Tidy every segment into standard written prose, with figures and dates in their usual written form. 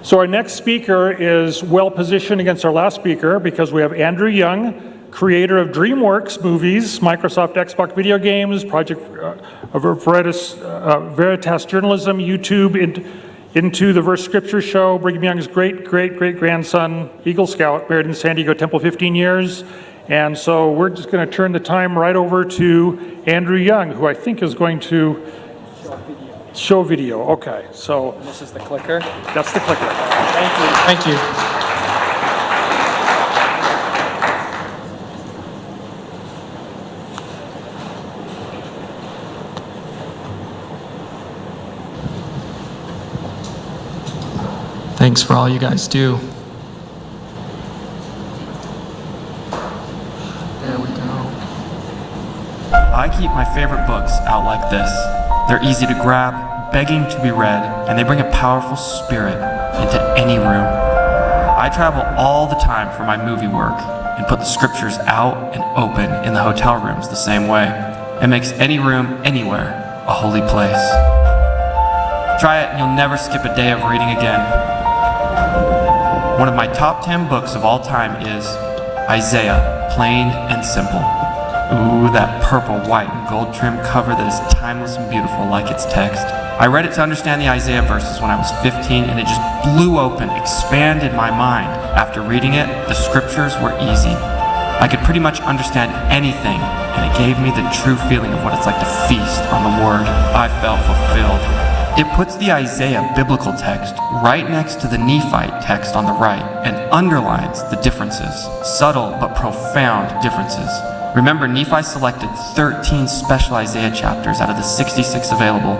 So our next speaker is well positioned against our last speaker because we have Andrew Young, creator of DreamWorks movies, Microsoft Xbox video games, Project Veritas Journalism, YouTube, Into the Verse Scripture Show, Brigham Young's great-great-great-grandson, Eagle Scout, married in San Diego Temple 15 years. And so we're just going to turn the time right over to Andrew Young, who I think is going to show video. Okay, so. And this is the clicker? That's the clicker. Thank you. Thank you. Thanks for all you guys do. There we go. I keep my favorite books out like this. They're easy to grab, begging to be read, and they bring a powerful spirit into any room. I travel all the time for my movie work and put the scriptures out and open in the hotel rooms the same way. It makes any room, anywhere, a holy place. Try it and you'll never skip a day of reading again. One of my top 10 books of all time is Isaiah, Plain and Simple. Ooh, that purple, white, and gold trim cover that is timeless and beautiful like its text. I read it to understand the Isaiah verses when I was 15, and it just blew open, expanded my mind. After reading it, the scriptures were easy. I could pretty much understand anything, and it gave me the true feeling of what it's like to feast on the Word. I felt fulfilled. It puts the Isaiah biblical text right next to the Nephite text on the right and underlines the differences, subtle but profound differences. Remember, Nephi selected 13 special Isaiah chapters out of the 66 available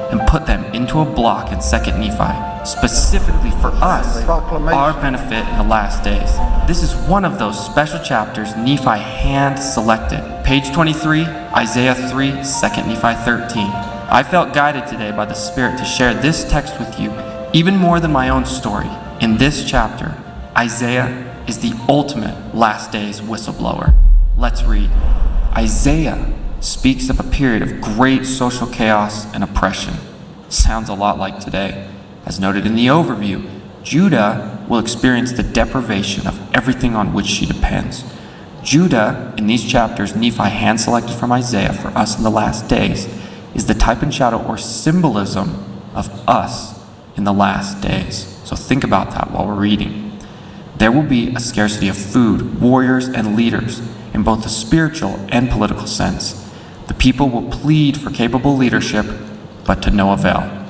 and put them into a block in 2nd Nephi, specifically for us, our benefit in the last days. This is one of those special chapters Nephi hand-selected. Page 23, Isaiah 3, 2nd Nephi 13. I felt guided today by the Spirit to share this text with you, even more than my own story. In this chapter, Isaiah is the ultimate last days whistleblower. Let's read. Isaiah speaks of a period of great social chaos and oppression. Sounds a lot like today. As noted in the overview, Judah will experience the deprivation of everything on which she depends. Judah, in these chapters Nephi hand-selected from Isaiah for us in the last days, is the type and shadow or symbolism of us in the last days. So think about that while we're reading. There will be a scarcity of food, warriors, and leaders in both the spiritual and political sense. The people will plead for capable leadership, but to no avail.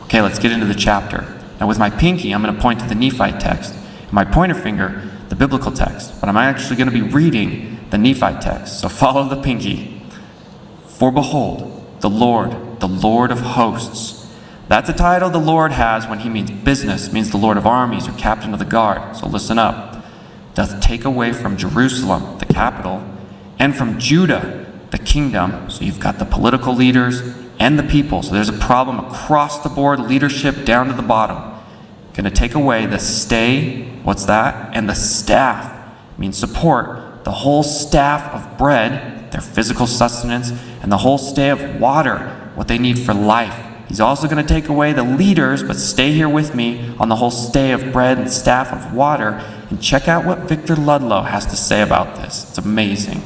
Okay, let's get into the chapter. Now with my pinky, I'm going to point to the Nephite text, and my pointer finger, the biblical text, but I'm actually going to be reading the Nephite text, so follow the pinky. For behold, the Lord of hosts. That's a title the Lord has when he means business, means the Lord of armies or captain of the guard. So listen up. Doth take away from Jerusalem, the capital, and from Judah, the kingdom. So you've got the political leaders and the people. So there's a problem across the board, leadership down to the bottom. Going to take away the stay, what's that? And the staff, means support, the whole staff of bread, their physical sustenance, and the whole stay of water, what they need for life. He's also going to take away the leaders, but stay here with me on the whole stay of bread and staff of water, and check out what Victor Ludlow has to say about this. It's amazing.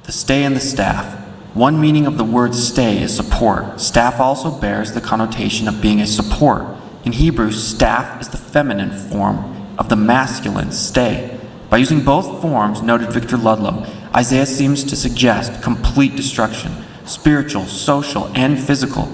The stay and the staff. One meaning of the word stay is support. Staff also bears the connotation of being a support. In Hebrew, staff is the feminine form of the masculine stay. By using both forms, noted Victor Ludlow, Isaiah seems to suggest complete destruction, spiritual, social, and physical.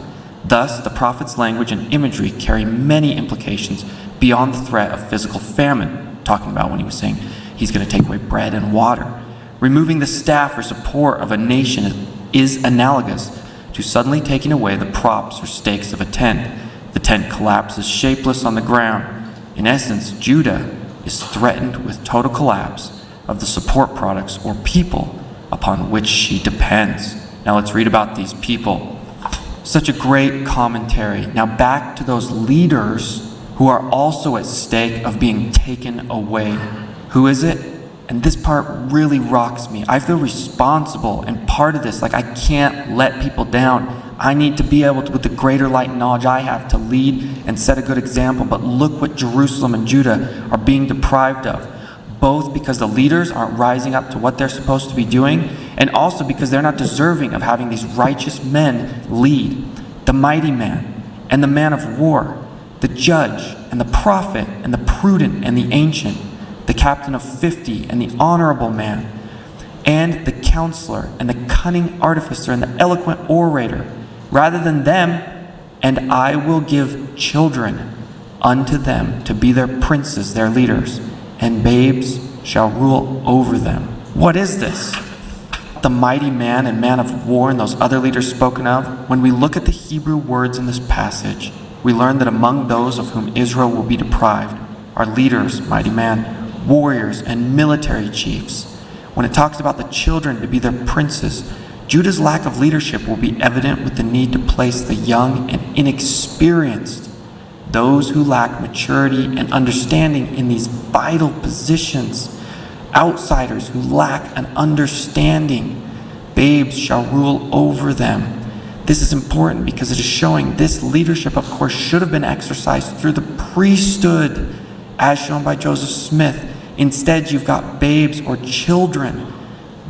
Thus, the prophet's language and imagery carry many implications beyond the threat of physical famine, talking about when he was saying he's going to take away bread and water. Removing the staff or support of a nation is analogous to suddenly taking away the props or stakes of a tent. The tent collapses shapeless on the ground. In essence, Judah is threatened with total collapse of the support products or people upon which she depends. Now let's read about these people. Such a great commentary. Now back to those leaders who are also at stake of being taken away. Who is it? And this part really rocks me. I feel responsible and part of this. Like I can't let people down. I need to be able to, with the greater light and knowledge I have, to lead and set a good example. But look what Jerusalem and Judah are being deprived of, both because the leaders aren't rising up to what they're supposed to be doing, and also because they're not deserving of having these righteous men lead. The mighty man and the man of war, the judge and the prophet and the prudent and the ancient, the captain of 50 and the honorable man, and the counselor and the cunning artificer and the eloquent orator, rather than them, and I will give children unto them to be their princes, their leaders, and babes shall rule over them. What is this? The mighty man and man of war and those other leaders spoken of, when we look at the Hebrew words in this passage, we learn that among those of whom Israel will be deprived are leaders, mighty man, warriors, and military chiefs. When it talks about the children to be their princes, Judah's lack of leadership will be evident with the need to place the young and inexperienced, those who lack maturity and understanding, in these vital positions. Outsiders who lack an understanding, babes shall rule over them. This is important because it is showing this leadership, of course, should have been exercised through the priesthood, as shown by Joseph Smith. Instead, you've got babes or children,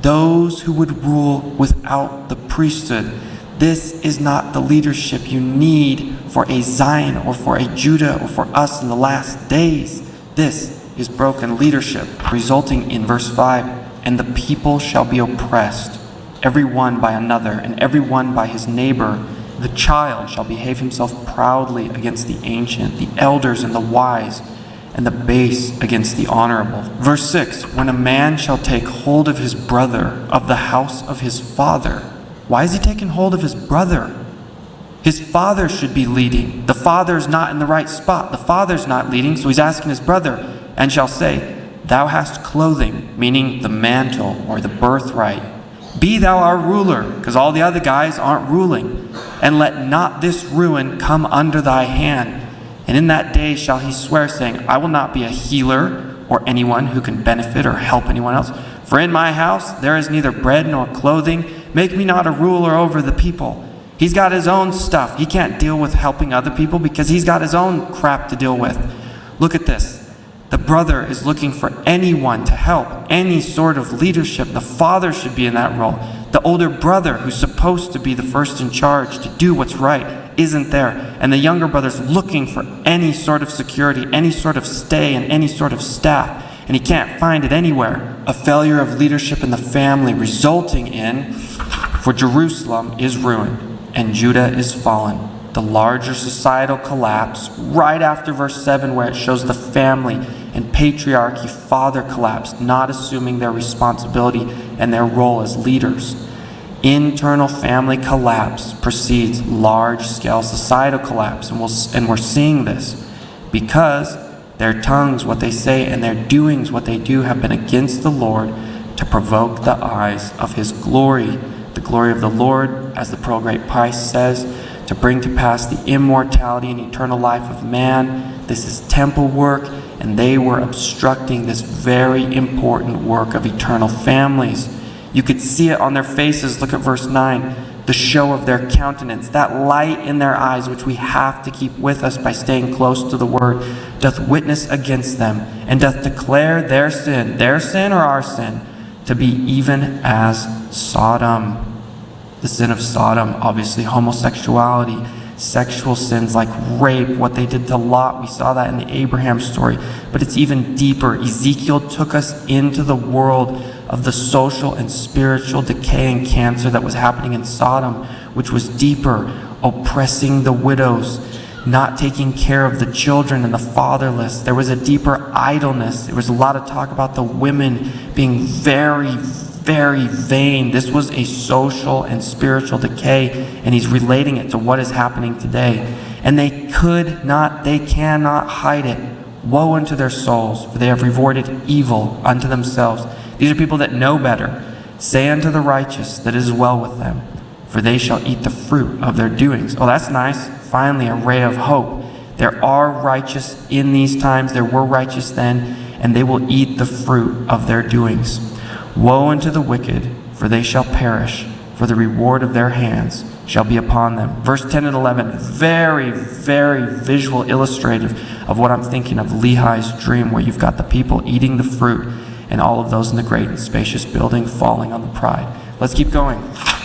those who would rule without the priesthood. This is not the leadership you need for a Zion or for a Judah or for us in the last days. This is broken leadership, resulting in verse 5, and the people shall be oppressed, every one by another, and every one by his neighbor. The child shall behave himself proudly against the ancient, the elders and the wise, and the base against the honorable. Verse 6, when a man shall take hold of his brother of the house of his father. Why is he taking hold of his brother? His father should be leading. The father's not in the right spot. The father's not leading, so he's asking his brother, and shall say, thou hast clothing, meaning the mantle or the birthright. Be thou our ruler, because all the other guys aren't ruling. And let not this ruin come under thy hand. And in that day shall he swear, saying, I will not be a healer or anyone who can benefit or help anyone else. For in my house there is neither bread nor clothing. Make me not a ruler over the people. He's got his own stuff. He can't deal with helping other people because he's got his own crap to deal with. Look at this. The brother is looking for anyone to help, any sort of leadership. The father should be in that role. The older brother, who's supposed to be the first in charge to do what's right, isn't there. And the younger brother's looking for any sort of security, any sort of stay, and any sort of staff. And he can't find it anywhere. A failure of leadership in the family resulting in, for Jerusalem is ruined and Judah is fallen. The larger societal collapse right after verse 7, where it shows the family and patriarchy, father collapse, not assuming their responsibility and their role as leaders. Internal family collapse precedes large-scale societal collapse, and we're seeing this because their tongues, what they say, and their doings, what they do, have been against the Lord to provoke the eyes of his glory. The glory of the Lord, as the Pearl Great Price says, to bring to pass the immortality and eternal life of man. This is temple work, and they were obstructing this very important work of eternal families. You could see it on their faces. Look at verse 9. The show of their countenance, that light in their eyes, which we have to keep with us by staying close to the word, doth witness against them, and doth declare their sin or our sin, to be even as Sodom. The sin of Sodom, obviously homosexuality, sexual sins like rape, what they did to Lot. We saw that in the Abraham story. But it's even deeper. Ezekiel took us into the world of the social and spiritual decay and cancer that was happening in Sodom, which was deeper, oppressing the widows, not taking care of the children and the fatherless. There was a deeper idleness. There was a lot of talk about the women being very, very vain. This was a social and spiritual decay, and he's relating it to what is happening today. And they cannot hide it. Woe unto their souls, for they have rewarded evil unto themselves. These are people that know better. Say unto the righteous that it is well with them, for they shall eat the fruit of their doings. Oh, that's nice. Finally, a ray of hope. There are righteous in these times. There were righteous then, and they will eat the fruit of their doings. Woe unto the wicked, for they shall perish, for the reward of their hands shall be upon them. Verse 10 and 11, very, very visual illustrative of what I'm thinking of Lehi's dream, where you've got the people eating the fruit and all of those in the great and spacious building falling on the pride. Let's keep going.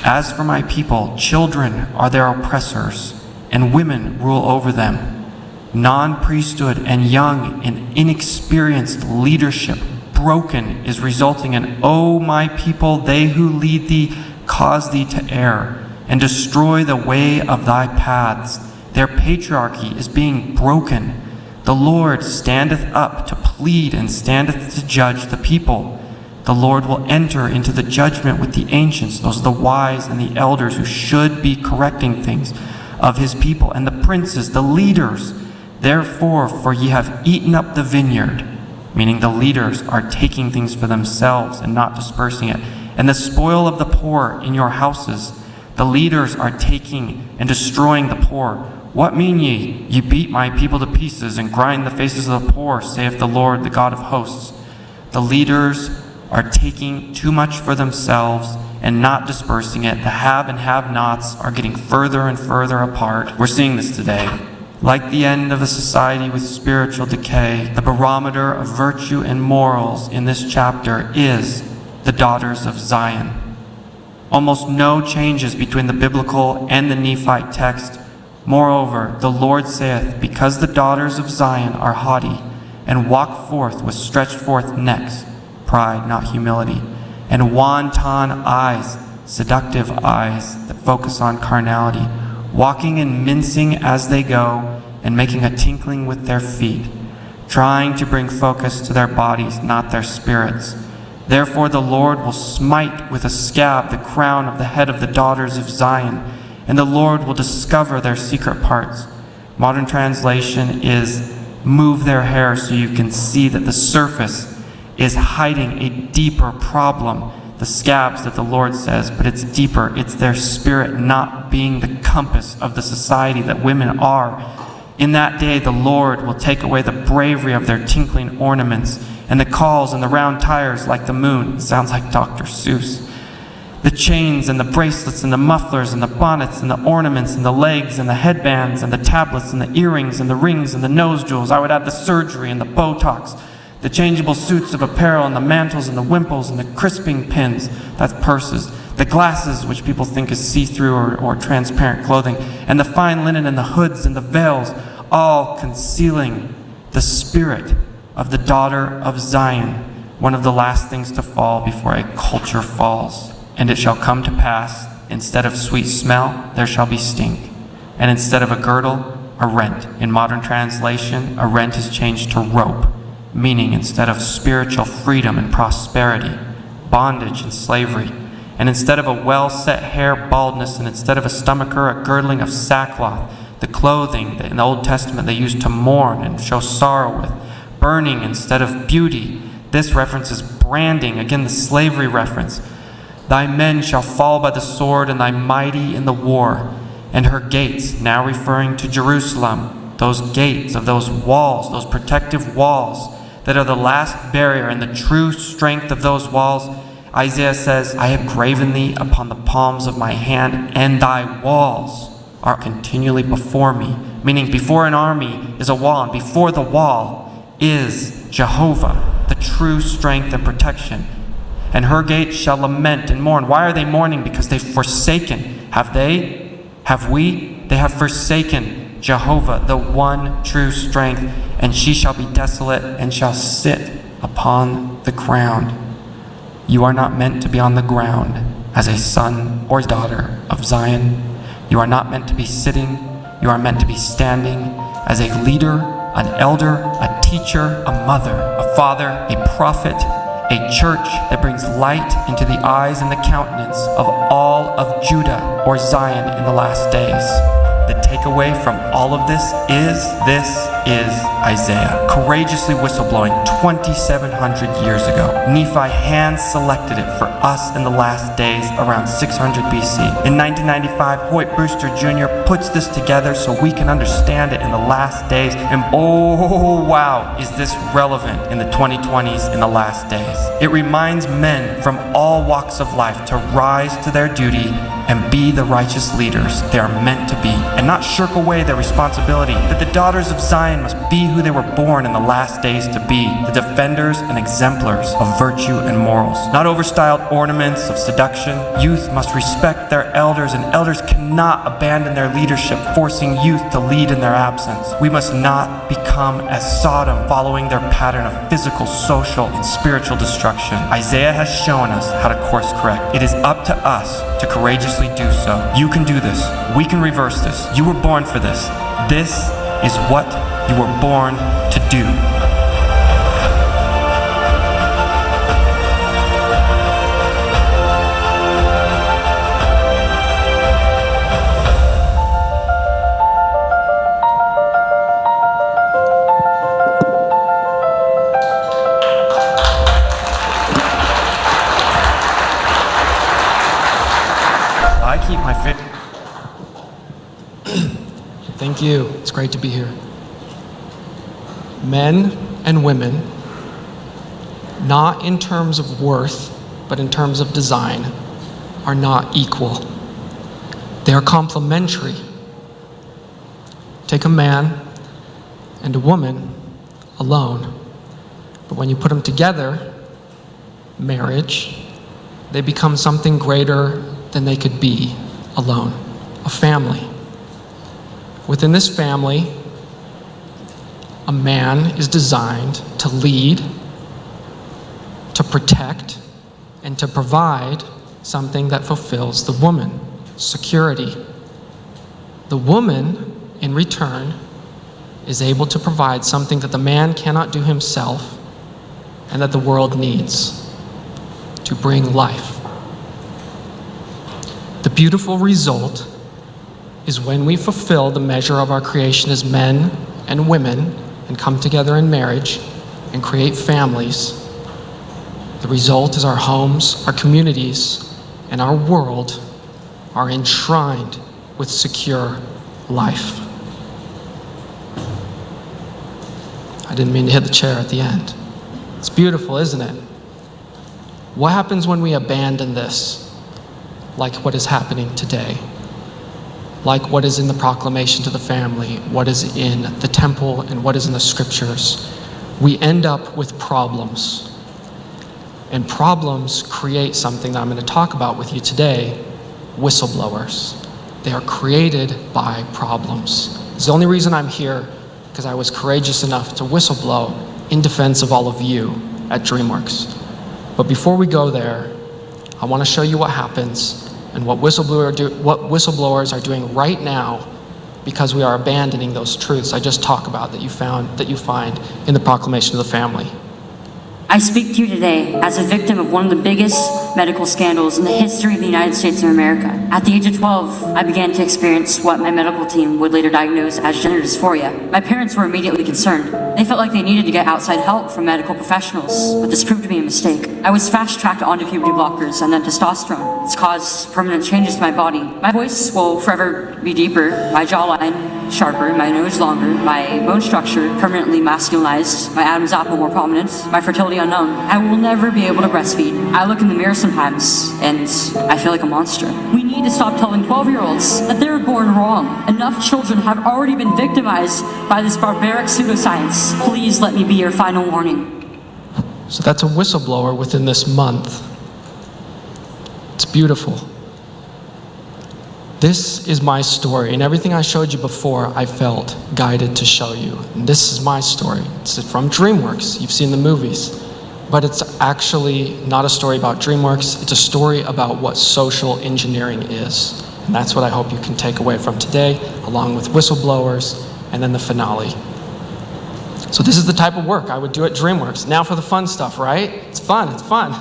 As for my people, children are their oppressors, and women rule over them. Non-priesthood and young and inexperienced leadership, broken, is resulting in, O my people, they who lead thee cause thee to err, and destroy the way of thy paths. Their patriarchy is being broken. The Lord standeth up to plead and standeth to judge the people. The Lord will enter into the judgment with the ancients, those are the wise and the elders who should be correcting things of his people, and the princes, the leaders. Therefore, for ye have eaten up the vineyard, meaning the leaders are taking things for themselves and not dispersing it, and the spoil of the poor in your houses. The leaders are taking and destroying the poor. What mean ye? Ye beat my people to pieces and grind the faces of the poor, saith the Lord, the God of hosts. The leaders are taking too much for themselves and not dispersing it. The have and have-nots are getting further and further apart. We're seeing this today. Like the end of a society with spiritual decay, the barometer of virtue and morals in this chapter is the daughters of Zion. Almost no changes between the biblical and the Nephite text. Moreover, the Lord saith, because the daughters of Zion are haughty, and walk forth with stretched forth necks, pride, not humility, and wanton eyes, seductive eyes that focus on carnality, walking and mincing as they go, and making a tinkling with their feet, trying to bring focus to their bodies, not their spirits. Therefore the Lord will smite with a scab the crown of the head of the daughters of Zion, and the Lord will discover their secret parts. Modern translation is, move their hair so you can see that the surface is hiding a deeper problem. The scabs that the Lord says, but it's deeper. It's their spirit not being the compass of the society that women are. In that day, the Lord will take away the bravery of their tinkling ornaments and the calls and the round tires like the moon. It sounds like Dr. Seuss. The chains and the bracelets and the mufflers and the bonnets and the ornaments and the legs and the headbands and the tablets and the earrings and the rings and the nose jewels. I would add the surgery and the Botox, the changeable suits of apparel and the mantles and the wimples and the crisping pins, that's purses, the glasses, which people think is see-through or transparent clothing, and the fine linen and the hoods and the veils, all concealing the spirit of the daughter of Zion, one of the last things to fall before a culture falls. And it shall come to pass, instead of sweet smell, there shall be stink, and instead of a girdle, a rent. In modern translation, a rent is changed to rope, meaning instead of spiritual freedom and prosperity, bondage and slavery, and instead of a well-set hair, baldness, and instead of a stomacher, a girdling of sackcloth, the clothing that in the Old Testament they used to mourn and show sorrow with, burning instead of beauty. This references branding, again the slavery reference. Thy men shall fall by the sword, and thy mighty in the war, and her gates, now referring to Jerusalem, those gates of those walls, those protective walls that are the last barrier, and the true strength of those walls. Isaiah says, I have graven thee upon the palms of my hand, and thy walls are continually before me. Meaning before an army is a wall, and before the wall is Jehovah, the true strength and protection. And her gates shall lament and mourn. Why are they mourning? Because they've forsaken. Have they? Have we? They have forsaken Jehovah, the one true strength, and she shall be desolate and shall sit upon the ground. You are not meant to be on the ground as a son or daughter of Zion. You are not meant to be sitting. You are meant to be standing as a leader, an elder, a teacher, a mother, a father, a prophet, a church that brings light into the eyes and the countenance of all of Judah or Zion in the last days. The takeaway from all of this is Isaiah courageously whistleblowing 2,700 years ago. Nephi hand-selected it for us in the last days around 600 BC. In 1995, Hoyt Brewster Jr. puts this together so we can understand it in the last days. And oh wow, is this relevant in the 2020s in the last days. It reminds men from all walks of life to rise to their duty and be the righteous leaders they are meant to be, and not shirk away their responsibility that the daughters of Zion must be who they were born in the last days to be, the defenders and exemplars of virtue and morals, not overstyled ornaments of seduction. Youth must respect their elders, and elders cannot abandon their leadership, forcing youth to lead in their absence. We must not become as Sodom, following their pattern of physical, social, and spiritual destruction. Isaiah has shown us how to course correct. It is up to us to courageously do so. You can do this. We can reverse this. You were born for this. This is what you were born to do. I keep my faith. Thank you. It's great to be here. Men and women, not in terms of worth, but in terms of design, are not equal. They are complementary. Take a man and a woman alone, but when you put them together, marriage, they become something greater than they could be alone, a family. Within this family, a man is designed to lead, to protect, and to provide something that fulfills the woman, security. The woman, in return, is able to provide something that the man cannot do himself and that the world needs to bring life. The beautiful result is when we fulfill the measure of our creation as men and women and come together in marriage and create families. The result is our homes, our communities, and our world are enshrined with secure life. I didn't mean to hit the chair at the end. It's beautiful, isn't it? What happens when we abandon this? Like what is happening today, like what is in the proclamation to the family, what is in the temple, and what is in the scriptures. We end up with problems. And problems create something that I'm going to talk about with you today, whistleblowers. They are created by problems. It's the only reason I'm here, because I was courageous enough to whistleblow in defense of all of you at DreamWorks. But before we go there, I want to show you what happens and what whistleblowers are doing right now because we are abandoning those truths I just talked about that you find in the proclamation of the family. I speak to you today as a victim of one of the biggest medical scandals in the history of the United States of America. At the age of 12, I began to experience what my medical team would later diagnose as gender dysphoria. My parents were immediately concerned. They felt like they needed to get outside help from medical professionals, but this proved to be a mistake. I was fast-tracked onto puberty blockers and then testosterone. It's caused permanent changes to my body. My voice will forever be deeper, my jawline sharper, my nose longer, my bone structure permanently masculinized, my Adam's apple more prominent, my fertility unknown. I will never be able to breastfeed. I look in the mirror sometimes and I feel like a monster. We need to stop telling 12-year-olds that they're born wrong. Enough children have already been victimized by this barbaric pseudoscience. Please let me be your final warning. So that's a whistleblower within this month. It's beautiful. This is my story, and everything I showed you before, I felt guided to show you. And this is my story. It's from DreamWorks. You've seen the movies. But it's actually not a story about DreamWorks. It's a story about what social engineering is. And that's what I hope you can take away from today, along with whistleblowers, and then the finale. So this is the type of work I would do at DreamWorks. Now for the fun stuff, right? It's fun, it's fun.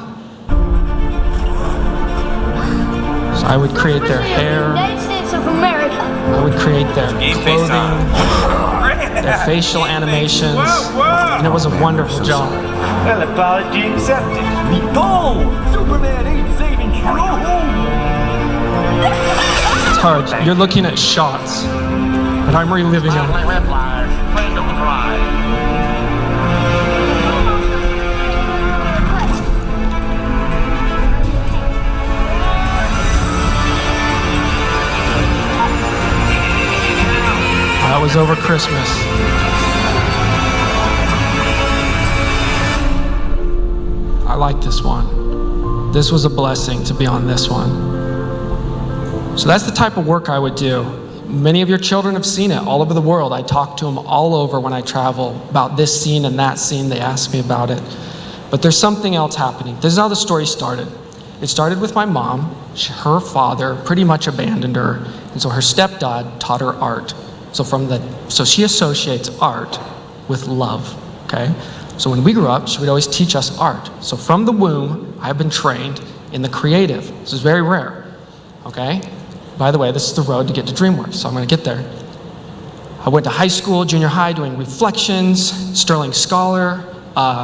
So I would create their hair. United States of America. I would create their clothing, their facial animations, and it was a wonderful job. Well, apology accepted. Go! Superman ain't saving you. It's hard. You're looking at shots, but I'm reliving them. Christmas. I like this one. This was a blessing to be on this one. So that's the type of work I would do. Many of your children have seen it all over the world. I talk to them all over when I travel about this scene and that scene. They ask me about it. But there's something else happening. This is how the story started. It started with my mom. Her father pretty much abandoned her, and so her stepdad taught her art. So she associates art with love, okay? So when we grew up, she would always teach us art. So from the womb, I've been trained in the creative. This is very rare, okay? By the way, this is the road to get to DreamWorks, so I'm gonna get there. I went to high school, junior high, doing reflections, Sterling Scholar,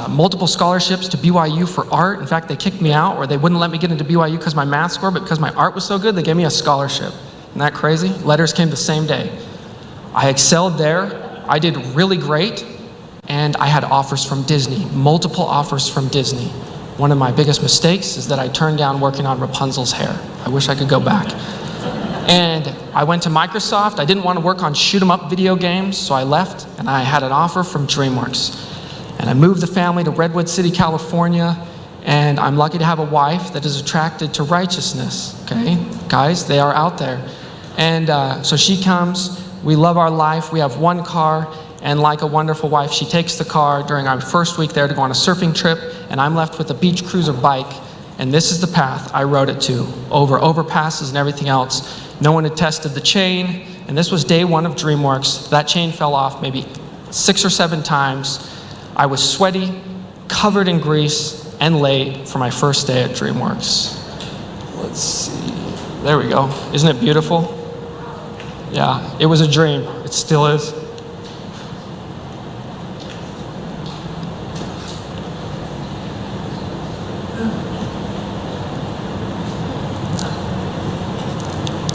multiple scholarships to BYU for art. In fact, they kicked me out, or they wouldn't let me get into BYU because my math score, but because my art was so good, they gave me a scholarship. Isn't that crazy? Letters came the same day. I excelled there. I did really great, and I had offers from Disney, multiple offers from Disney. One of my biggest mistakes is that I turned down working on Rapunzel's hair. I wish I could go back. And I went to Microsoft. I didn't want to work on shoot-'em-up video games, so I left, and I had an offer from DreamWorks. And I moved the family to Redwood City, California, and I'm lucky to have a wife that is attracted to righteousness, okay? Guys, they are out there. And so she comes, we love our life, we have one car, and like a wonderful wife, she takes the car during our first week there to go on a surfing trip, and I'm left with a beach cruiser bike, and this is the path I rode it to, over overpasses and everything else. No one had tested the chain, and this was day one of DreamWorks. That chain fell off maybe 6 or 7 times. I was sweaty, covered in grease, and late for my first day at DreamWorks. Let's see, there we go. Isn't it beautiful? Yeah, it was a dream. It still is.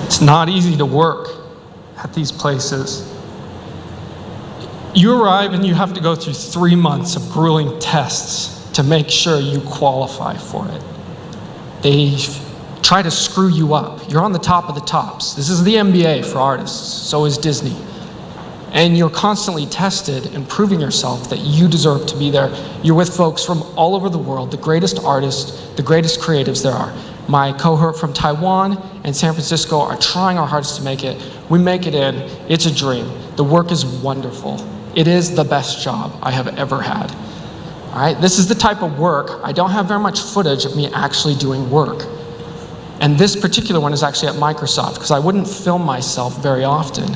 It's not easy to work at these places. You arrive and you have to go through 3 months of grueling tests to make sure you qualify for it. They try to screw you up. You're on the top of the tops. This is the MBA for artists, so is Disney. And you're constantly tested and proving yourself that you deserve to be there. You're with folks from all over the world, the greatest artists, the greatest creatives there are. My cohort from Taiwan and San Francisco are trying our hardest to make it. We make it in. It's a dream. The work is wonderful. It is the best job I have ever had. All right, this is the type of work. I don't have very much footage of me actually doing work. And this particular one is actually at Microsoft, because I wouldn't film myself very often.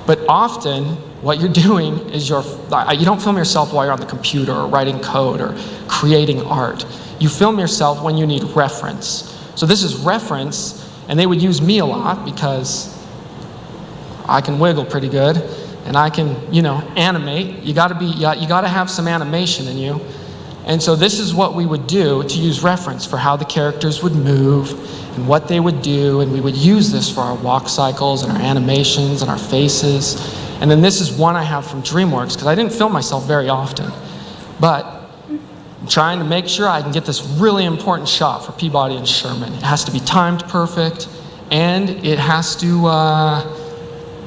But often, what you're doing is you don't film yourself while you're on the computer or writing code or creating art. You film yourself when you need reference. So this is reference, and they would use me a lot because I can wiggle pretty good, and I can, animate. You gotta have some animation in you. And so this is what we would do to use reference for how the characters would move and what they would do, and we would use this for our walk cycles and our animations and our faces. And then this is one I have from DreamWorks, because I didn't film myself very often. But I'm trying to make sure I can get this really important shot for Peabody and Sherman. It has to be timed perfect, and it has to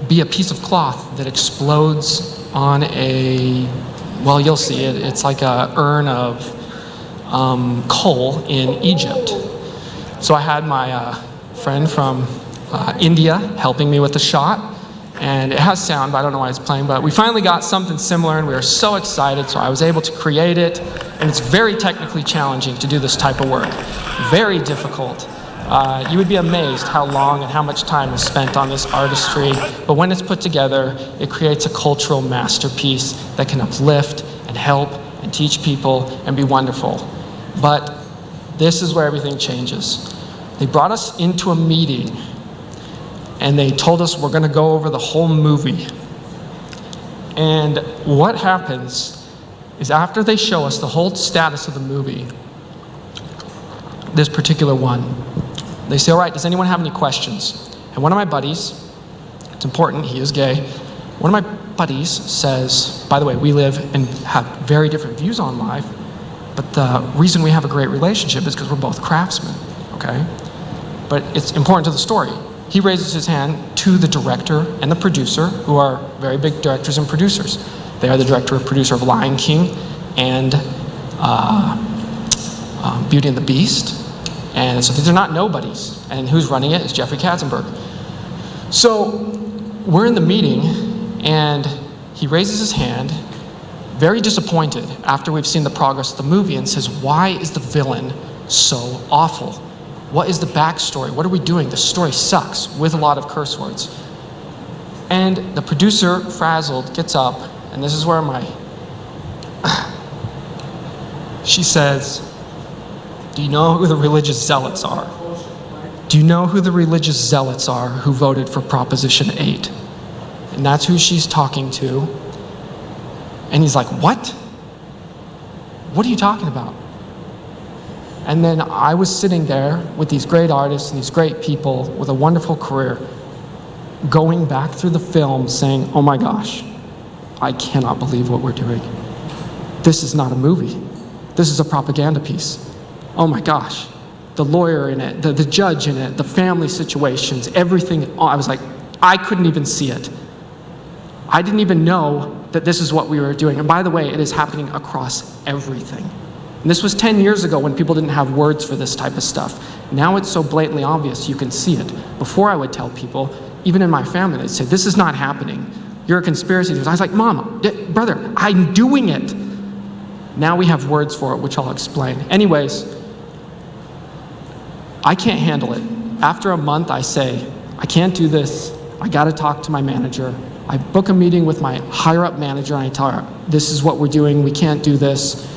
be a piece of cloth that explodes on well, you'll see it. It's like a urn of coal in Egypt. So I had my friend from India helping me with the shot, and it has sound, but I don't know why it's playing, but we finally got something similar, and we were so excited, so I was able to create it, and it's very technically challenging to do this type of work. Very difficult. You would be amazed how long and how much time is spent on this artistry, but when it's put together, it creates a cultural masterpiece that can uplift and help and teach people and be wonderful. But this is where everything changes. They brought us into a meeting, and they told us we're gonna go over the whole movie. And what happens is after they show us the whole status of the movie, this particular one, they say, all right, does anyone have any questions? And one of my buddies, it's important, he is gay, one of my buddies says, by the way, we live and have very different views on life, but the reason we have a great relationship is because we're both craftsmen, okay? But it's important to the story. he raises his hand to the director and the producer, who are very big directors and producers. They are the director and producer of Lion King and Beauty and the Beast. And so these are not nobodies. And who's running it is Jeffrey Katzenberg. So we're in the meeting, and he raises his hand, very disappointed after we've seen the progress of the movie, and says, why is the villain so awful? What is the backstory? What are we doing? The story sucks, with a lot of curse words. And the producer, frazzled, gets up, and this is where she says, do you know who the religious zealots are? Do you know who the religious zealots are who voted for Proposition 8? And that's who she's talking to. And he's like, what? What are you talking about? And then I was sitting there with these great artists and these great people with a wonderful career, going back through the film saying, oh my gosh, I cannot believe what we're doing. This is not a movie. This is a propaganda piece. Oh my gosh. The lawyer in it, the judge in it, the family situations, everything. I was like, I couldn't even see it. I didn't even know that this is what we were doing. And by the way, it is happening across everything. And this was 10 years ago when people didn't have words for this type of stuff. Now it's so blatantly obvious, you can see it. Before I would tell people, even in my family, they'd say, this is not happening. You're a conspiracy theorist. I was like, Mom, brother, I'm doing it. Now we have words for it, which I'll explain. Anyways, I can't handle it. After a month, I say, I can't do this. I gotta talk to my manager. I book a meeting with my higher up manager, and I tell her, this is what we're doing, we can't do this.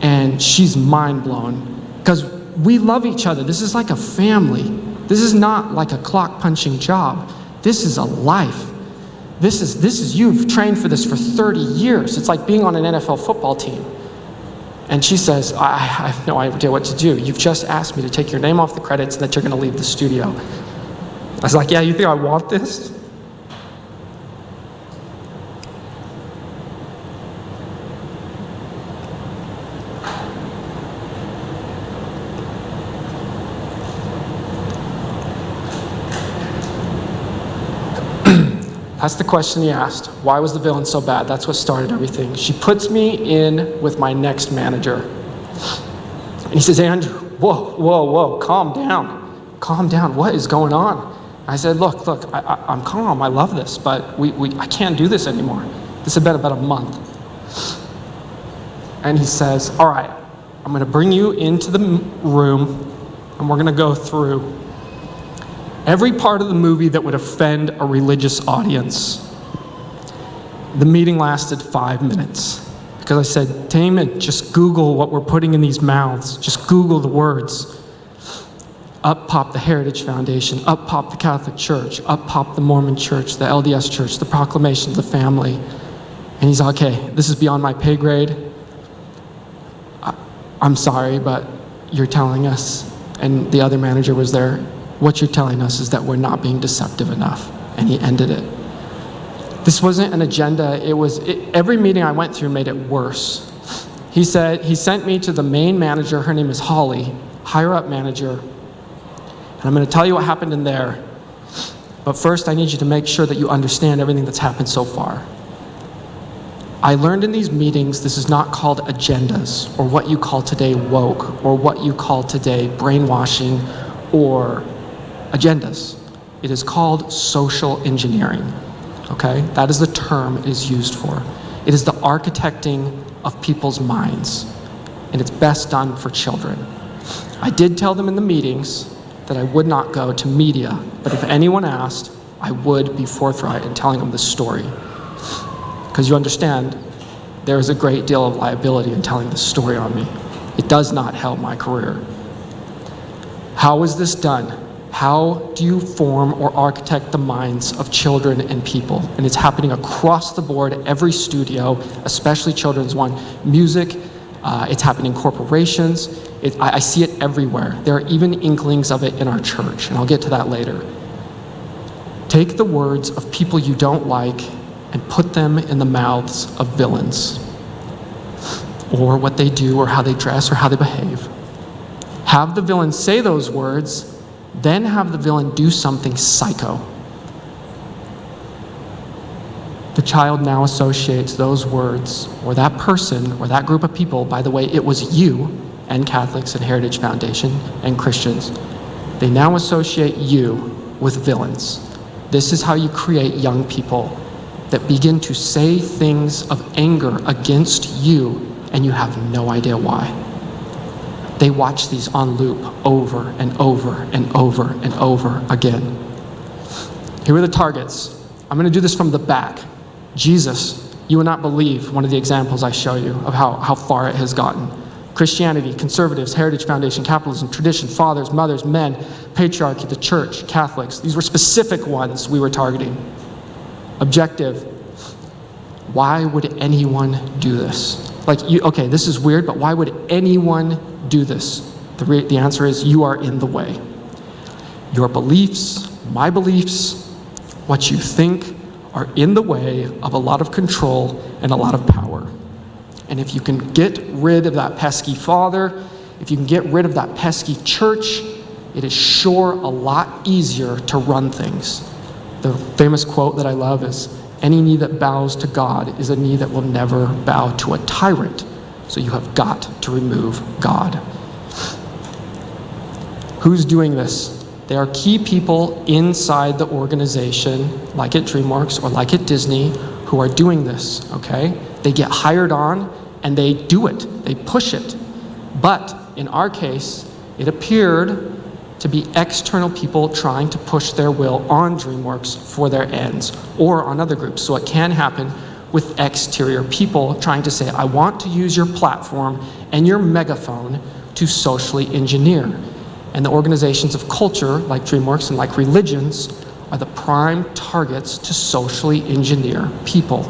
And she's mind blown, because we love each other. This is like a family. This is not like a clock punching job. This is a life. This is you've trained for this for 30 years. It's like being on an NFL football team. And she says, I have no idea what to do. You've just asked me to take your name off the credits and that you're going to leave the studio. I was like, yeah, you think I want this? That's the question he asked. Why was the villain so bad? That's what started everything. She puts me in with my next manager. And he says, Andrew, whoa, calm down. Calm down, what is going on? I said, look, I'm calm, I love this, but I can't do this anymore. This has been about a month. And he says, all right, I'm gonna bring you into the room, and we're gonna go through every part of the movie that would offend a religious audience. The meeting lasted 5 minutes because I said, Damon, just Google what we're putting in these mouths. Just Google the words. Up popped the Heritage Foundation, up popped the Catholic Church, up popped the Mormon Church, the LDS Church, the Proclamation of the Family. And he's like, okay, this is beyond my pay grade. I'm sorry, but you're telling us, and the other manager was there, what you're telling us is that we're not being deceptive enough. And he ended it. This wasn't an agenda. Every meeting I went through made it worse. He said, he sent me to the main manager. Her name is Holly, higher up manager. And I'm going to tell you what happened in there. But first, I need you to make sure that you understand everything that's happened so far. I learned in these meetings, this is not called agendas, or what you call today woke, or what you call today brainwashing, or agendas. It is called social engineering, okay? That is the term it is used for. It is the architecting of people's minds, and it's best done for children. I did tell them in the meetings that I would not go to media, but if anyone asked, I would be forthright in telling them the story. Because you understand, there is a great deal of liability in telling this story on me. It does not help my career. How is this done? How do you form or architect the minds of children and people? And it's happening across the board, every studio, especially children's one. Music, it's happening in corporations. I see it everywhere. There are even inklings of it in our church, and I'll get to that later. Take the words of people you don't like and put them in the mouths of villains, or what they do, or how they dress, or how they behave. Have the villain say those words, then have the villain do something psycho. The child now associates those words, or that person, or that group of people. By the way, it was you, and Catholics, and Heritage Foundation, and Christians. They now associate you with villains. This is how you create young people that begin to say things of anger against you, and you have no idea why. They watch these on loop over and over and over and over again. Here are the targets. I'm going to do this from the back. Jesus, you will not believe one of the examples I show you of how far it has gotten. Christianity, conservatives, Heritage Foundation, capitalism, tradition, fathers, mothers, men, patriarchy, the church, Catholics. These were specific ones we were targeting. Objective, why would anyone do this? Okay, this is weird, but why would anyone do this? The answer is you are in the way. Your beliefs, my beliefs, what you think are in the way of a lot of control and a lot of power. And if you can get rid of that pesky father, if you can get rid of that pesky church, it is sure a lot easier to run things. The famous quote that I love is, any knee that bows to God is a knee that will never bow to a tyrant. So you have got to remove God. Who's doing this? There are key people inside the organization, like at DreamWorks or like at Disney, who are doing this, okay? They get hired on and they do it, they push it. But in our case, it appeared to be external people trying to push their will on DreamWorks for their ends, or on other groups. So it can happen with exterior people trying to say, I want to use your platform and your megaphone to socially engineer. And the organizations of culture, like DreamWorks and like religions, are the prime targets to socially engineer people.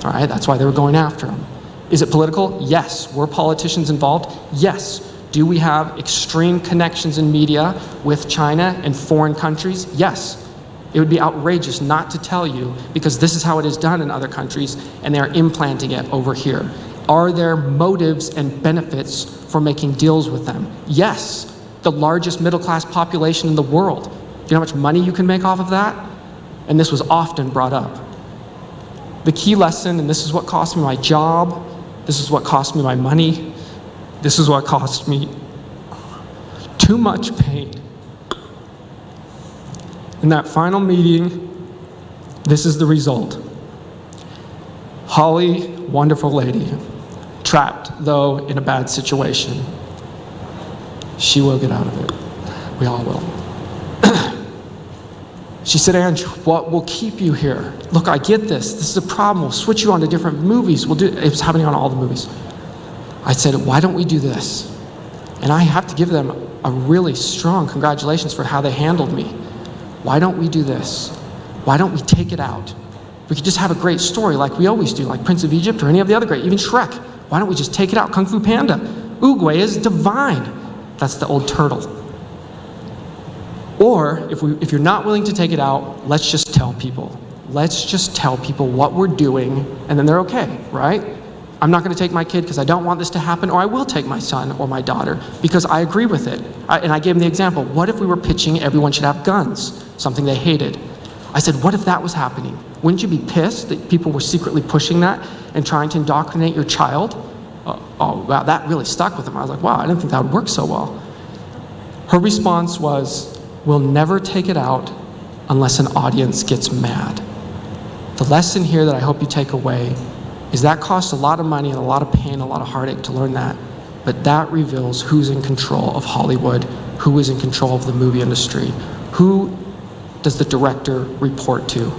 All right, that's why they were going after them. Is it political? Yes. Were politicians involved? Yes. Do we have extreme connections in media with China and foreign countries? Yes. It would be outrageous not to tell you, because this is how it is done in other countries, and they're implanting it over here. Are there motives and benefits for making deals with them? Yes. The largest middle-class population in the world. Do you know how much money you can make off of that? And this was often brought up. The key lesson, and this is what cost me my job, this is what cost me my money, this is what cost me too much pain. In that final meeting, this is the result. Holly, wonderful lady, trapped, though, in a bad situation. She will get out of it. We all will. She said, Andrew, what will keep you here? Look, I get this. This is a problem. We'll switch you on to different movies. We'll do it. It was happening on all the movies. I said, why don't we do this? And I have to give them a really strong congratulations for how they handled me. Why don't we do this? Why don't we take it out? We could just have a great story like we always do, like Prince of Egypt or any of the other great, even Shrek. Why don't we just take it out? Kung Fu Panda. Oogway is divine. That's the old turtle. Or if you're not willing to take it out, let's just tell people. Let's just tell people what we're doing, and then they're okay, right? I'm not going to take my kid because I don't want this to happen, or I will take my son or my daughter because I agree with it. And I gave them the example. What if we were pitching everyone should have guns, something they hated? I said, what if that was happening? Wouldn't you be pissed that people were secretly pushing that and trying to indoctrinate your child? Oh, wow, that really stuck with him. I was like, wow, I didn't think that would work so well. Her response was, we'll never take it out unless an audience gets mad. The lesson here that I hope you take away is that costs a lot of money and a lot of pain, a lot of heartache to learn that, but that reveals who's in control of Hollywood, who is in control of the movie industry, who does the director report to?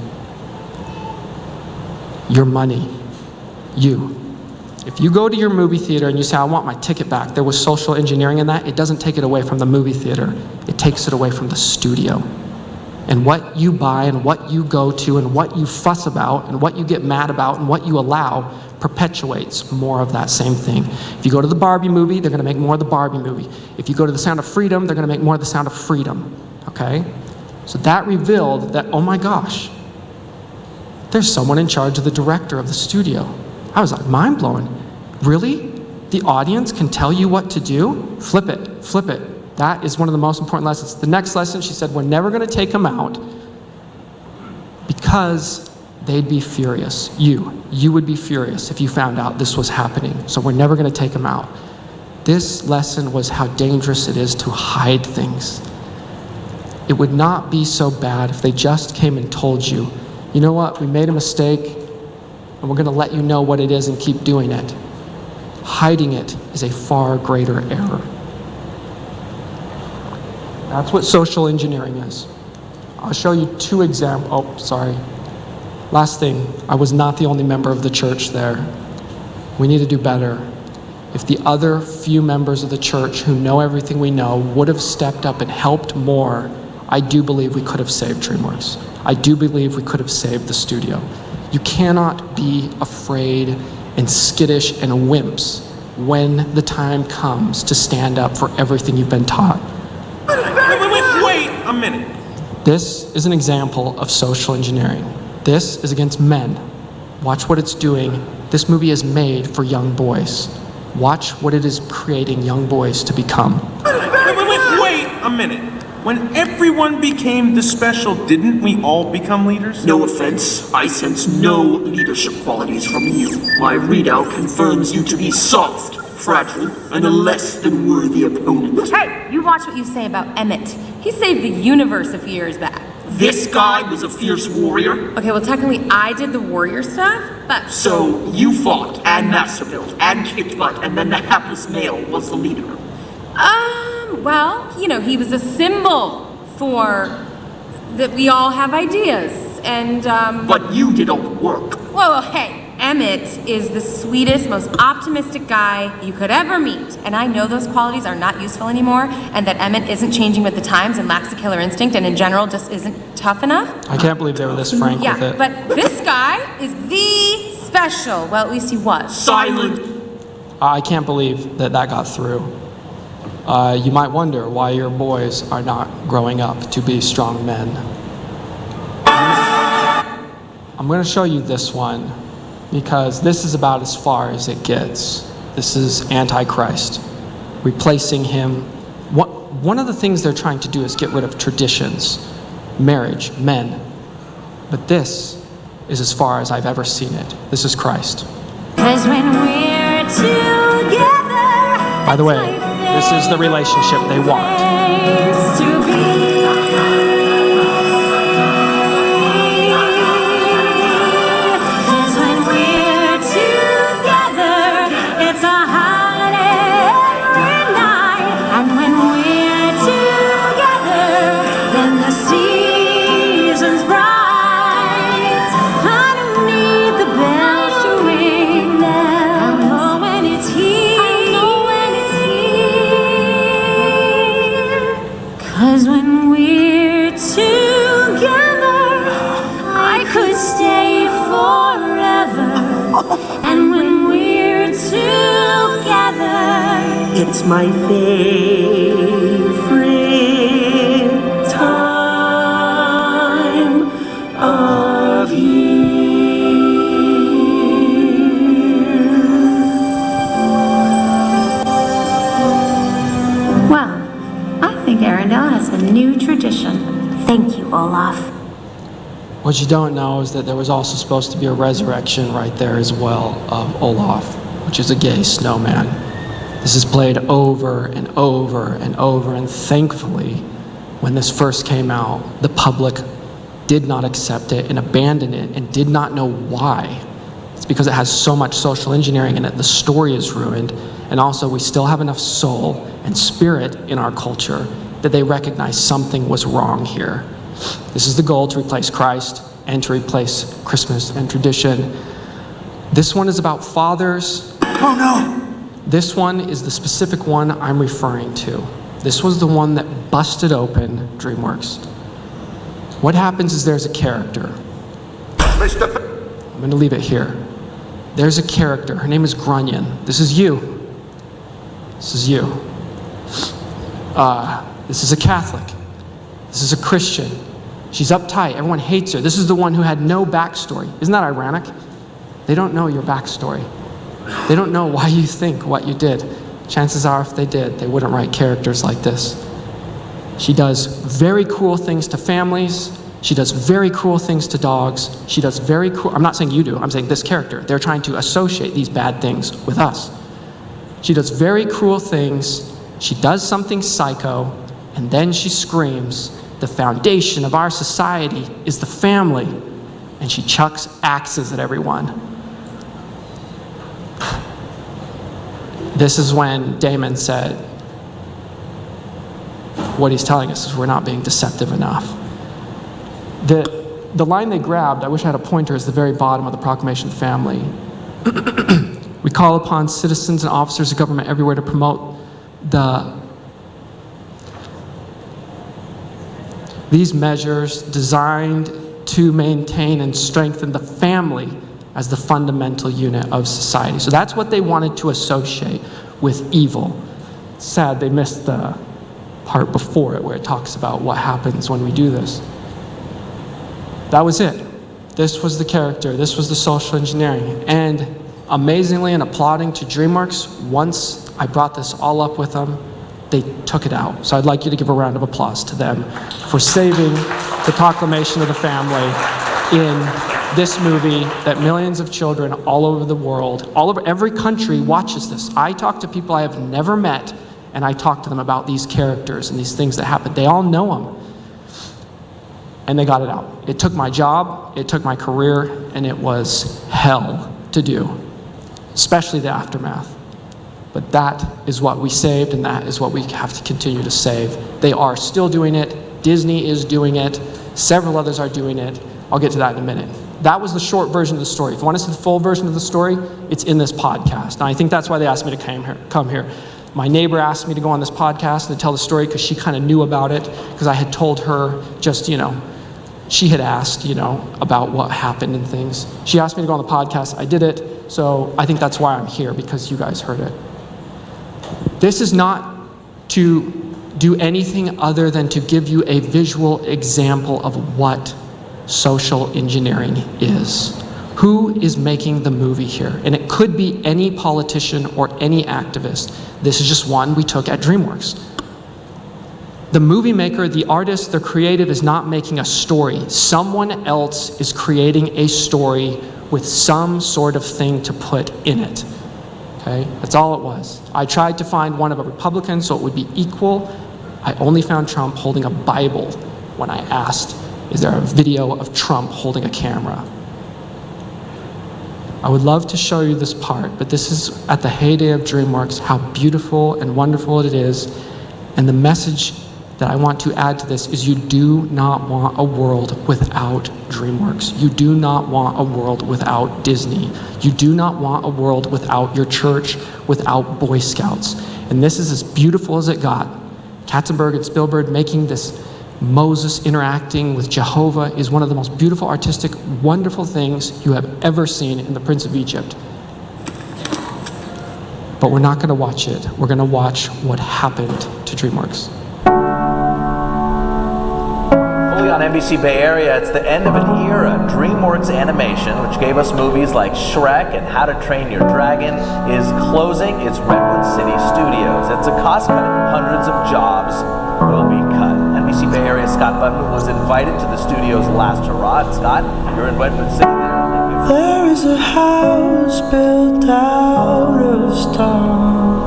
Your money, you. If you go to your movie theater and you say, I want my ticket back, there was social engineering in that, it doesn't take it away from the movie theater. It takes it away from the studio. And what you buy and what you go to and what you fuss about and what you get mad about and what you allow perpetuates more of that same thing. If you go to the Barbie movie, they're going to make more of the Barbie movie. If you go to the Sound of Freedom, they're going to make more of the Sound of Freedom. Okay? So that revealed that, oh my gosh, there's someone in charge of the director of the studio. I was like, mind blowing. Really? The audience can tell you what to do? Flip it, flip it. That is one of the most important lessons. The next lesson, she said, we're never going to take them out because they'd be furious. You would be furious if you found out this was happening. So we're never going to take them out. This lesson was how dangerous it is to hide things. It would not be so bad if they just came and told you, you know what, we made a mistake and we're going to let you know what it is and keep doing it. Hiding it is a far greater error. That's what social engineering is. I'll show you 2 examples. Oh, sorry. Last thing, I was not the only member of the church there. We need to do better. If the other few members of the church who know everything we know would have stepped up and helped more, I do believe we could have saved DreamWorks. I do believe we could have saved the studio. You cannot be afraid and skittish and wimps when the time comes to stand up for everything you've been taught. Wait a minute. This is an example of social engineering. This is against men. Watch what it's doing. This movie is made for young boys. Watch what it is creating young boys to become. Wait a minute. When everyone became the special, didn't we all become leaders? No offense, I sense no leadership qualities from you. My readout confirms you to be soft, fragile, and a less than worthy opponent. Hey, you watch what you say about Emmett. He saved the universe a few years back. This guy was a fierce warrior. Okay, well technically I did the warrior stuff, but... So you fought, and master built, and kicked butt, and then the hapless male was the leader. Well, you know, he was a symbol for that we all have ideas, and, But you did all the work. Well, hey, Emmett is the sweetest, most optimistic guy you could ever meet, and I know those qualities are not useful anymore, and that Emmett isn't changing with the times and lacks a killer instinct, and in general just isn't tough enough. I can't believe they were this frank with Yeah, it. but this guy is the special. Well, at least he was. Silent. I can't believe that got through. You might wonder why your boys are not growing up to be strong men. I'm going to show you this one because this is about as far as it gets. This is Antichrist, replacing him. One of the things they're trying to do is get rid of traditions, marriage, men. But this is as far as I've ever seen it. This is Christ. 'Cause when we're together, By the way, this is the relationship they want. it's to be. 'Cause when we're together, it's a holiday every night. And when we're together, then the season's bright. I don't need the bells to ring them. I know when it's here. I know when it's here. 'Cause when we're together, I could stay forever. And when we're together, It's my favorite time of year. well, I think Arendelle has a new tradition. Thank you, Olaf. What you don't know is that there was also supposed to be a resurrection right there as well of Olaf, which is a gay snowman. This is played over and over and over, and thankfully, when this first came out, the public did not accept it and abandoned it and did not know why. It's because it has so much social engineering in it. The story is ruined, and also we still have enough soul and spirit in our culture that they recognize something was wrong here. This is the goal, to replace Christ and to replace Christmas and tradition. This one is about fathers. Oh no! This one is the specific one I'm referring to. This was the one that busted open DreamWorks. What happens is there's a character. I'm going to leave it here. There's a character. Her name is Grunion. This is you. This is you. This is a Catholic. This is a Christian. She's uptight. Everyone hates her. This is the one who had no backstory. Isn't that ironic? They don't know your backstory. They don't know why you think what you did. Chances are, if they did, they wouldn't write characters like this. She does very cruel things to families. She does very cruel things to dogs. She does very cruel, I'm not saying you do, I'm saying this character. They're trying to associate these bad things with us. She does very cruel things. She does something psycho, and then she screams, the foundation of our society is the family. And she chucks axes at everyone. This is when Damon said, what he's telling us is we're not being deceptive enough. The line they grabbed, I wish I had a pointer, is the very bottom of the Proclamation of the Family. We call upon citizens and officers of government everywhere to promote these measures designed to maintain and strengthen the family as the fundamental unit of society. So that's what they wanted to associate with evil. It's sad they missed the part before it where it talks about what happens when we do this. That was it. This was the character. This was the social engineering. And amazingly, and applauding to DreamWorks, once I brought this all up with them, they took it out. So I'd like you to give a round of applause to them for saving the Proclamation of the Family in this movie that millions of children all over the world, all over every country watches this. I talk to people I have never met, and I talk to them about these characters and these things that happen. They all know them. And they got it out. It took my job, it took my career, and it was hell to do, especially the aftermath. But that is what we saved, and that is what we have to continue to save. They are still doing it. Disney is doing it. Several others are doing it. I'll get to that in a minute. That was the short version of the story. If you want to see the full version of the story, it's in this podcast. And I think that's why they asked me to come here. My neighbor asked me to go on this podcast and to tell the story because she kind of knew about it, because I had told her just, she had asked, about what happened and things. She asked me to go on the podcast. I did it. So I think that's why I'm here, because you guys heard it. This is not to do anything other than to give you a visual example of what social engineering is. Who is making the movie here? And it could be any politician or any activist. This is just one we took at DreamWorks. The movie maker, the artist, the creative is not making a story. Someone else is creating a story with some sort of thing to put in it. Okay? That's all it was. I tried to find one of a Republican so it would be equal. I only found Trump holding a Bible when I asked, is there a video of Trump holding a camera? I would love to show you this part, but this is at the heyday of DreamWorks, how beautiful and wonderful it is. And the message that I want to add to this is you do not want a world without DreamWorks. You do not want a world without Disney. You do not want a world without your church, without Boy Scouts. And this is as beautiful as it got. Katzenberg and Spielberg making this Moses interacting with Jehovah is one of the most beautiful, artistic, wonderful things you have ever seen in The Prince of Egypt. But we're not going to watch it. We're going to watch what happened to DreamWorks. On NBC Bay Area, it's the end of an era. DreamWorks Animation, which gave us movies like Shrek and How to Train Your Dragon, is closing its Redwood City studios. It's a cost cut. Hundreds of jobs will be cut. NBC Bay Area Scott Bunman was invited to the studio's last hurrah. Scott, you're in Redwood City there. There is a house built out of stone,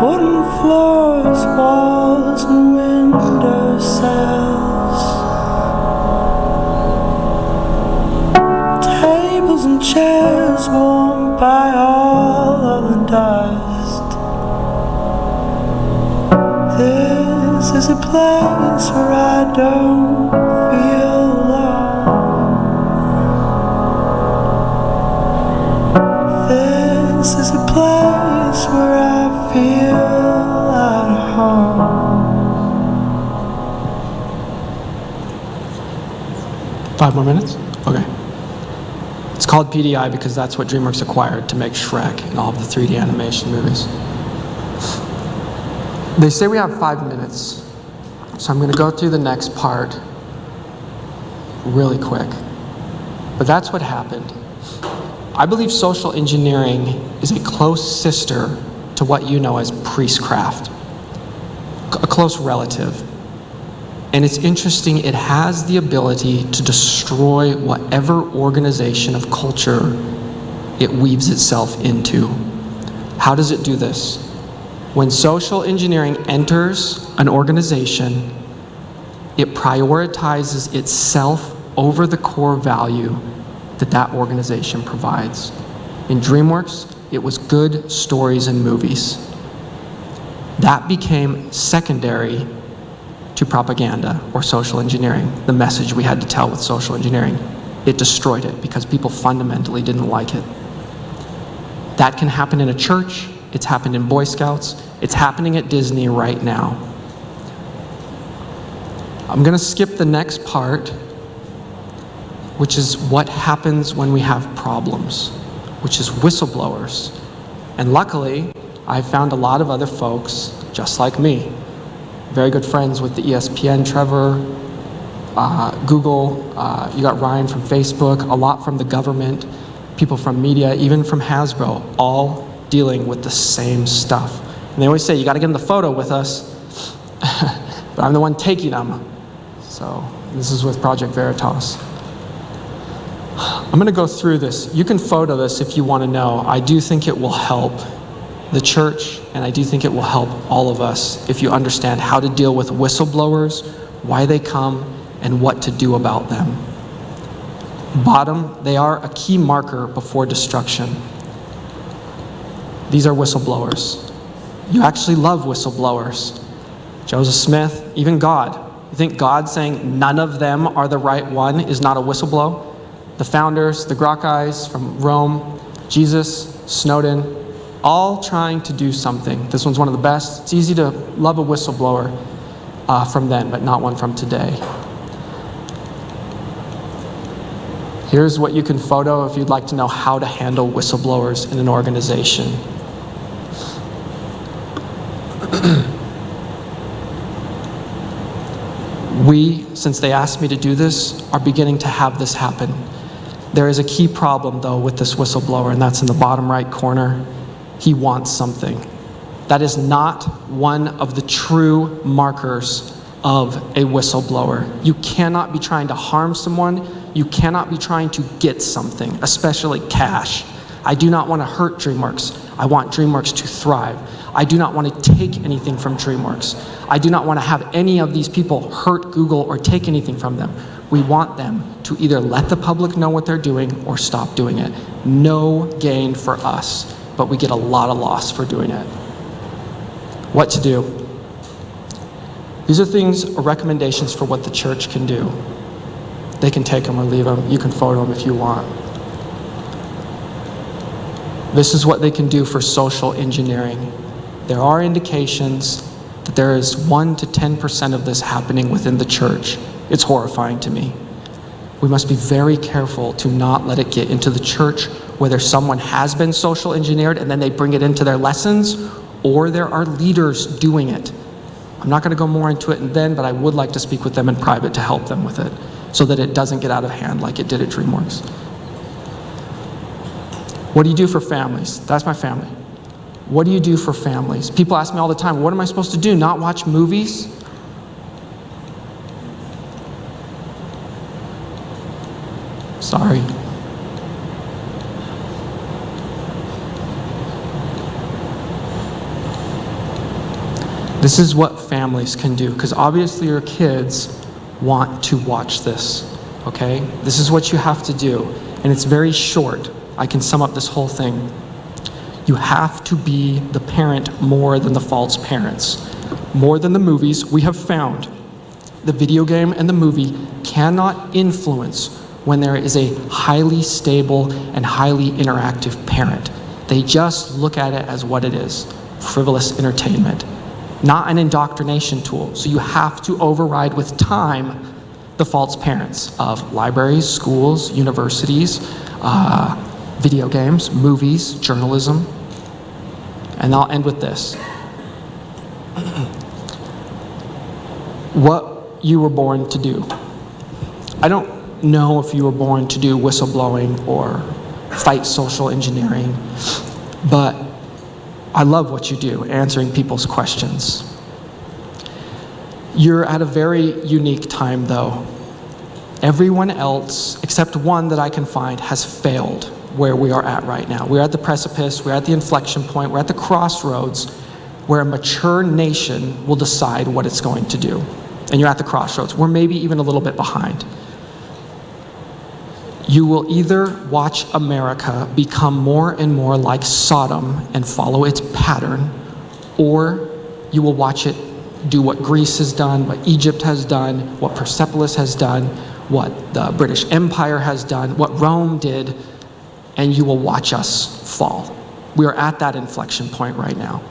wooden floors, walls, and window sills, tables and chairs warmed by all of the dust. This is a place where I don't feel alone. This is a place where I feel at home. 5 more minutes? Okay. It's called PDI because that's what DreamWorks acquired to make Shrek and all of the 3D animation movies. They say we have 5 minutes, so I'm going to go through the next part really quick. But that's what happened. I believe social engineering is a close sister to what you know as priestcraft, a close relative. And it's interesting, it has the ability to destroy whatever organization of culture it weaves itself into. How does it do this? When social engineering enters an organization, it prioritizes itself over the core value that that organization provides. In DreamWorks, it was good stories and movies. That became secondary to propaganda or social engineering, the message we had to tell with social engineering. It destroyed it because people fundamentally didn't like it. That can happen in a church, it's happened in Boy Scouts, it's happening at Disney right now. I'm gonna skip the next part, which is what happens when we have problems, which is whistleblowers. And luckily, I found a lot of other folks just like me. Very good friends with the ESPN, Trevor, Google, you got Ryan from Facebook, a lot from the government, people from media, even from Hasbro, all dealing with the same stuff. And they always say, you gotta get in the photo with us, but I'm the one taking them. So this is with Project Veritas. I'm gonna go through this. You can photo this if you wanna know. I do think it will help the church, and I do think it will help all of us if you understand how to deal with whistleblowers, why they come, and what to do about them. Bottom, they are a key marker before destruction. These are whistleblowers. You actually love whistleblowers. Joseph Smith, even God. You think God saying none of them are the right one is not a whistleblow? The founders, the Gracchus from Rome, Jesus, Snowden, all trying to do something. This one's one of the best. It's easy to love a whistleblower from then, but not one from today. Here's what you can photo if you'd like to know how to handle whistleblowers in an organization. We, since they asked me to do this, are beginning to have this happen. There is a key problem, though, with this whistleblower, and that's in the bottom right corner. He wants something. That is not one of the true markers of a whistleblower. You cannot be trying to harm someone. You cannot be trying to get something, especially cash. I do not want to hurt DreamWorks. I want DreamWorks to thrive. I do not want to take anything from DreamWorks. I do not want to have any of these people hurt Google or take anything from them. We want them to either let the public know what they're doing or stop doing it. No gain for us, but we get a lot of loss for doing it. What to do? These are things or recommendations for what the church can do. They can take them or leave them. You can photo them if you want. This is what they can do for social engineering. There are indications that there is 1 to 10% of this happening within the church. It's horrifying to me. We must be very careful to not let it get into the church, whether someone has been social engineered and then they bring it into their lessons, or there are leaders doing it. I'm not going to go more into it then, but I would like to speak with them in private to help them with it, so that it doesn't get out of hand like it did at DreamWorks. What do you do for families? That's my family. What do you do for families? People ask me all the time, what am I supposed to do? Not watch movies? Sorry. This is what families can do, because obviously your kids want to watch this, okay? This is what you have to do, and it's very short. I can sum up this whole thing. You have to be the parent more than the false parents. More than the movies, we have found the video game and the movie cannot influence when there is a highly stable and highly interactive parent. They just look at it as what it is, frivolous entertainment, not an indoctrination tool. So you have to override with time the false parents of libraries, schools, universities, video games, movies, journalism. And I'll end with this. What you were born to do. I don't know if you were born to do whistleblowing or fight social engineering. But I love what you do, answering people's questions. You're at a very unique time, though. Everyone else, except one that I can find, has failed where we are at right now. We're at the precipice, we're at the inflection point, we're at the crossroads where a mature nation will decide what it's going to do. And you're at the crossroads. We're maybe even a little bit behind. You will either watch America become more and more like Sodom and follow its pattern, or you will watch it do what Greece has done, what Egypt has done, what Persepolis has done, what the British Empire has done, what Rome did, and you will watch us fall. We are at that inflection point right now.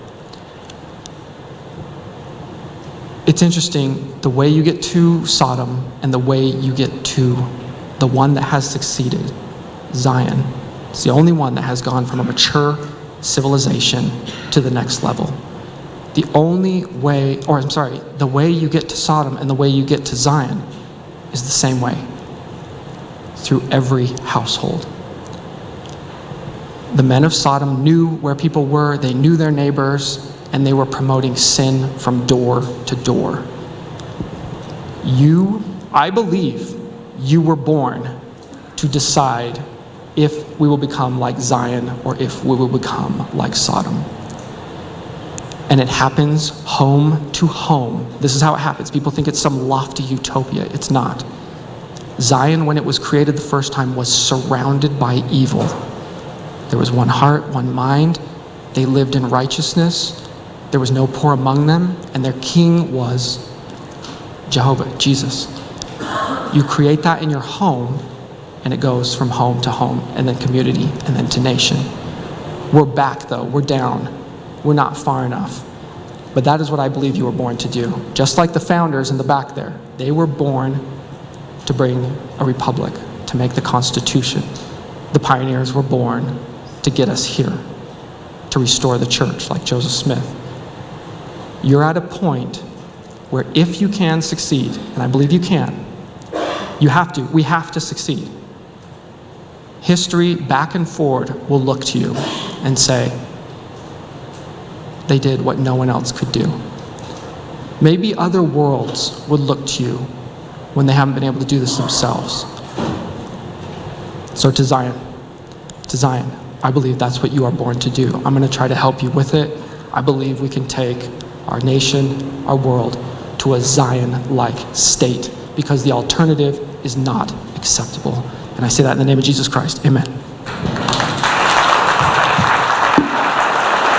It's interesting, the way you get to Sodom and the way you get to the one that has succeeded, Zion. It's the only one that has gone from a mature civilization to the next level. The only way, or I'm sorry, the way you get to Sodom and the way you get to Zion is the same way, through every household. The men of Sodom knew where people were, they knew their neighbors, and they were promoting sin from door to door. I believe you were born to decide if we will become like Zion or if we will become like Sodom. And it happens home to home. This is how it happens. People think it's some lofty utopia. It's not. Zion, when it was created the first time, was surrounded by evil. There was one heart, one mind. They lived in righteousness. There was no poor among them, and their king was Jehovah, Jesus. You create that in your home, and it goes from home to home, and then community, and then to nation. We're back, though. We're down. We're not far enough. But that is what I believe you were born to do. Just like the founders in the back there. They were born to bring a republic, to make the Constitution. The pioneers were born to get us here, to restore the church, like Joseph Smith. You're at a point where if you can succeed, and I believe you can, we have to succeed. History, back and forward, will look to you and say, they did what no one else could do. Maybe other worlds would look to you when they haven't been able to do this themselves. So to Zion, I believe that's what you are born to do. I'm going to try to help you with it. I believe we can take our nation, our world, to a Zion-like state, because the alternative is not acceptable. And I say that in the name of Jesus Christ. Amen.